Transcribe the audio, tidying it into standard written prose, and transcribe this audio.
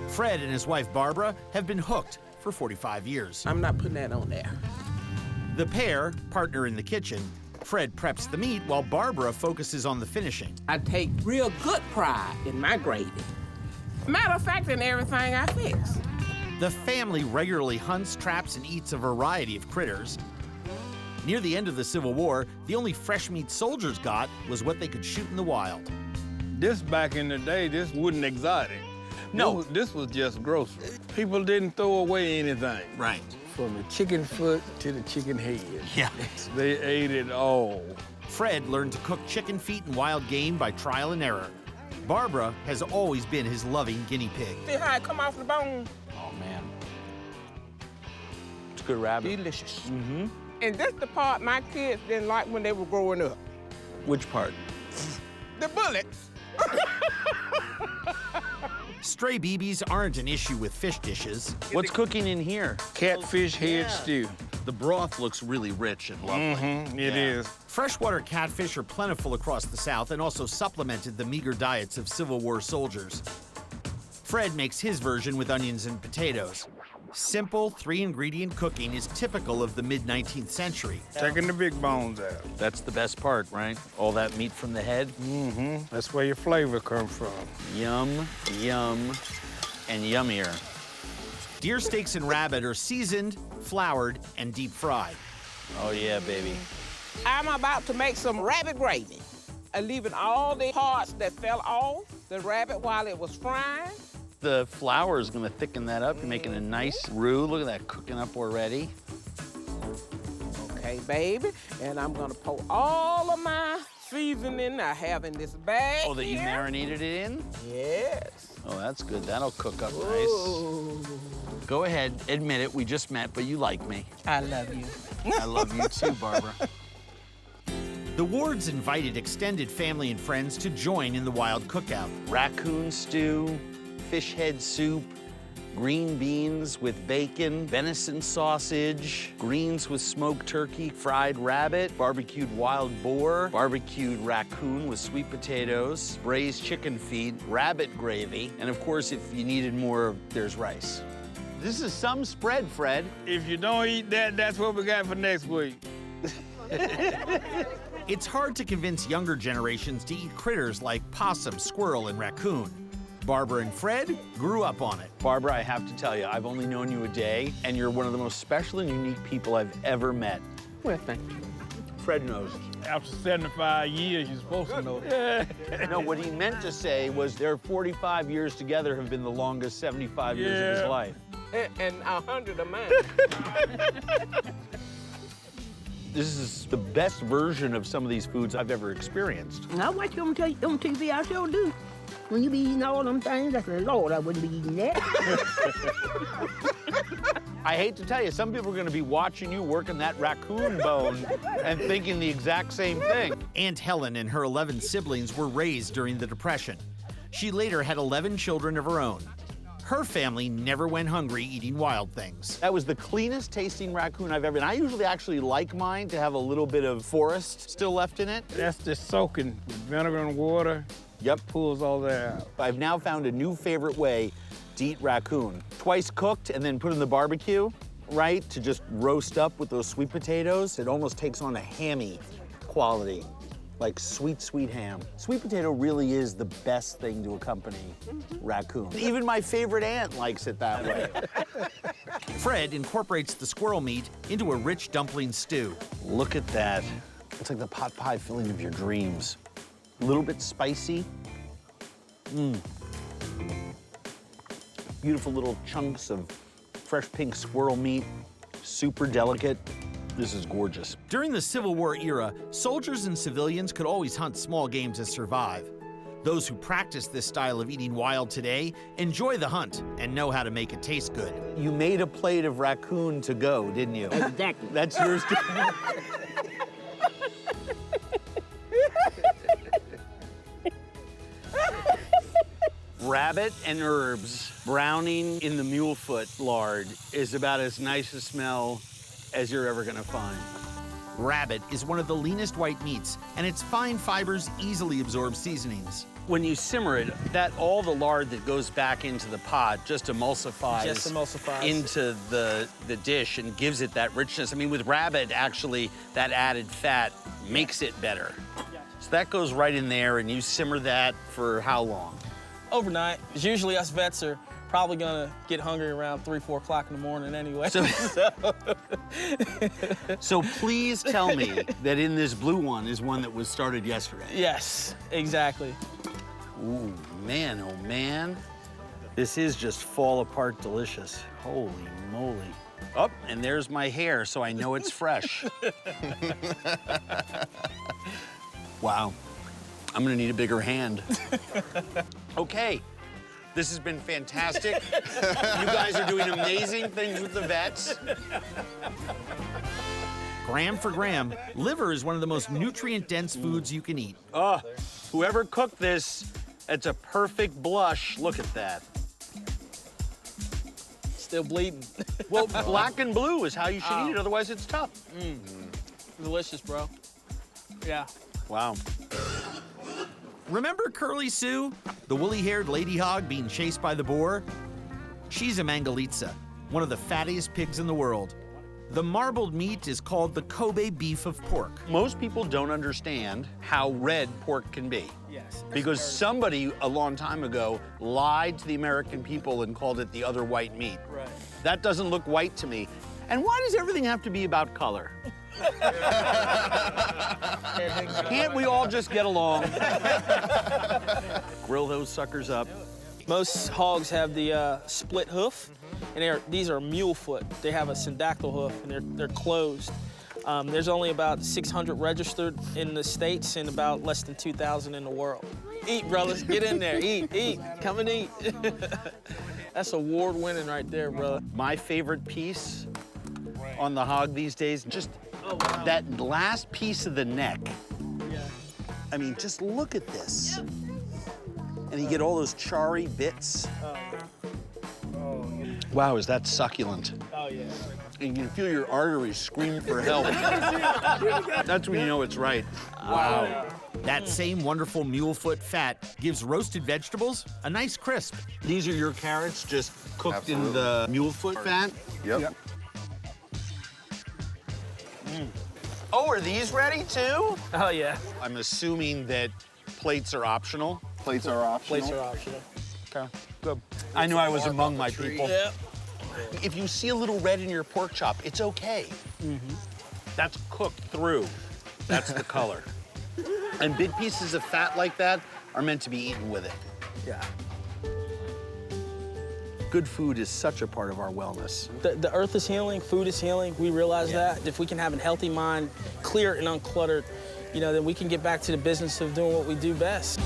Fred and his wife Barbara have been hooked for 45 years. I'm not putting that on there. The pair partner in the kitchen. Fred preps the meat while Barbara focuses on the finishing. I take real good pride in my gravy. Matter of fact, in everything I fix. The family regularly hunts, traps, and eats a variety of critters. Near the end of the Civil War, the only fresh meat soldiers got was what they could shoot in the wild. This back in the day, this wasn't exotic. No. This was just grocery. People didn't throw away anything. Right. From the chicken foot to the chicken head. Yeah. They ate it all. Fred learned to cook chicken feet and wild game by trial and error. Barbara has always been his loving guinea pig. See how it come off the bone? Oh, man. It's good rabbit. Delicious. Mm-hmm. And that's the part my kids didn't like when they were growing up. Which part? The bullets. Stray BBs aren't an issue with fish dishes. What's cooking in here? Catfish head stew. The broth looks really rich and lovely. Mm-hmm, it is. Freshwater catfish are plentiful across the South and also supplemented the meager diets of Civil War soldiers. Fred makes his version with onions and potatoes. Simple 3-ingredient cooking is typical of the mid-19th century. Taking the big bones out. That's the best part, right? All that meat from the head. Mm-hmm. That's where your flavor comes from. Yum, yum, and yummier. Deer steaks and rabbit are seasoned, floured, and deep fried. Oh, yeah, baby. I'm about to make some rabbit gravy. I'm leaving all the parts that fell off the rabbit while it was frying. The flour is gonna thicken that up. You're making a nice roux. Look at that cooking up already. Okay, baby. And I'm gonna pour all of my seasoning I have in this bag. Oh, that you here. marinated it in? Yes. Oh, that's good. That'll cook up nice. Ooh. Go ahead, admit it. We just met, but you like me. I love you. I love you too, Barbara. The Wards invited extended family and friends to join in the wild cookout. Raccoon stew, fish head soup, green beans with bacon, venison sausage, greens with smoked turkey, fried rabbit, barbecued wild boar, barbecued raccoon with sweet potatoes, braised chicken feet, rabbit gravy, and of course, if you needed more, there's rice. This is some spread, Fred. If you don't eat that, that's what we got for next week. It's hard to convince younger generations to eat critters like possum, squirrel, and raccoon. Barbara and Fred grew up on it. Barbara, I have to tell you, I've only known you a day, and you're one of the most special and unique people I've ever met. Well, thank you. Fred knows. After 75 years, you're supposed to know that. No, what he meant to say was their 45 years together have been the longest 75 years of his life. And 100 of mine. This is the best version of some of these foods I've ever experienced. I watch you on TV, I sure do. When you be eating all them things, I said, Lord, I wouldn't be eating that. I hate to tell you, some people are gonna be watching you working that raccoon bone and thinking the exact same thing. Aunt Helen and her 11 siblings were raised during the Depression. She later had 11 children of her own. Her family never went hungry eating wild things. That was the cleanest tasting raccoon I've ever, and I usually actually like mine to have a little bit of forest still left in it. That's just soaking with vinegar and water. Yep. Pulls all that out. I've now found a new favorite way to eat raccoon. Twice cooked and then put in the barbecue, right? To just roast up with those sweet potatoes. It almost takes on a hammy quality, like sweet, sweet ham. Sweet potato really is the best thing to accompany raccoon. Even my favorite aunt likes it that way. Fred incorporates the squirrel meat into a rich dumpling stew. Look at that. It's like the pot pie filling of your dreams. A little bit spicy. Beautiful little chunks of fresh pink squirrel meat, super delicate. This is gorgeous. During the Civil War era, soldiers and civilians could always hunt small game to survive. Those who practice this style of eating wild today enjoy the hunt and know how to make it taste good. You made a plate of raccoon to go, didn't you? Exactly. That's yours too. Rabbit and herbs browning in the mulefoot lard is about as nice a smell as you're ever gonna find. Rabbit is one of the leanest white meats, and its fine fibers easily absorb seasonings. When you simmer it, that all the lard that goes back into the pot just emulsifies, into the dish and gives it that richness. I mean, with rabbit, actually, that added fat makes it better. So that goes right in there, and you simmer that for how long? Overnight. 'Cause usually us vets are probably gonna get hungry around 3, 4 o'clock in the morning anyway. So please tell me that in this blue one is one that was started yesterday. Yes, exactly. Ooh, man, oh man. This is just fall apart delicious. Holy moly. Oh, and there's my hair, so I know it's fresh. Wow. I'm gonna need a bigger hand. Okay. This has been fantastic. You guys are doing amazing things with the vets. Gram for gram, liver is one of the most nutrient-dense foods you can eat. Whoever cooked this, it's a perfect blush. Look at that. Still bleeding. Well, black and blue is how you should eat it, otherwise it's tough. Delicious, bro. Yeah. Wow. Remember Curly Sue, the woolly-haired lady hog being chased by the boar? She's a Mangalitsa, one of the fattiest pigs in the world. The marbled meat is called the Kobe beef of pork. Most people don't understand how red pork can be. Yes. Because somebody a long time ago lied to the American people and called it the other white meat. Right. That doesn't look white to me. And why does everything have to be about color? Can't we all just get along? Grill those suckers up. Most hogs have the split hoof, and these are mulefoot. They have a syndactyl hoof, and they're closed. There's only about 600 registered in the States and about less than 2,000 in the world. Eat, brothers, get in there, eat, come and eat. That's award-winning right there, brother. My favorite piece on the hog these days, just that last piece of the neck. Yeah. I mean, just look at this. And you get all those charry bits. Wow, is that succulent? Oh, yeah. And you can feel your arteries scream for help. That's when you know it's right. Wow. That same wonderful mulefoot fat gives roasted vegetables a nice crisp. These are your carrots just cooked in the mulefoot fat? Yep. Oh, are these ready too? Oh, yeah. I'm assuming that plates are optional. Plates are optional. Plates are optional. Okay, good. I knew I was among my people. Yeah. If you see a little red in your pork chop, it's okay. That's cooked through. That's the color. And big pieces of fat like that are meant to be eaten with it. Yeah. Good food is such a part of our wellness. The earth is healing, food is healing. We realize that. If we can have a healthy mind, clear and uncluttered, then we can get back to the business of doing what we do best.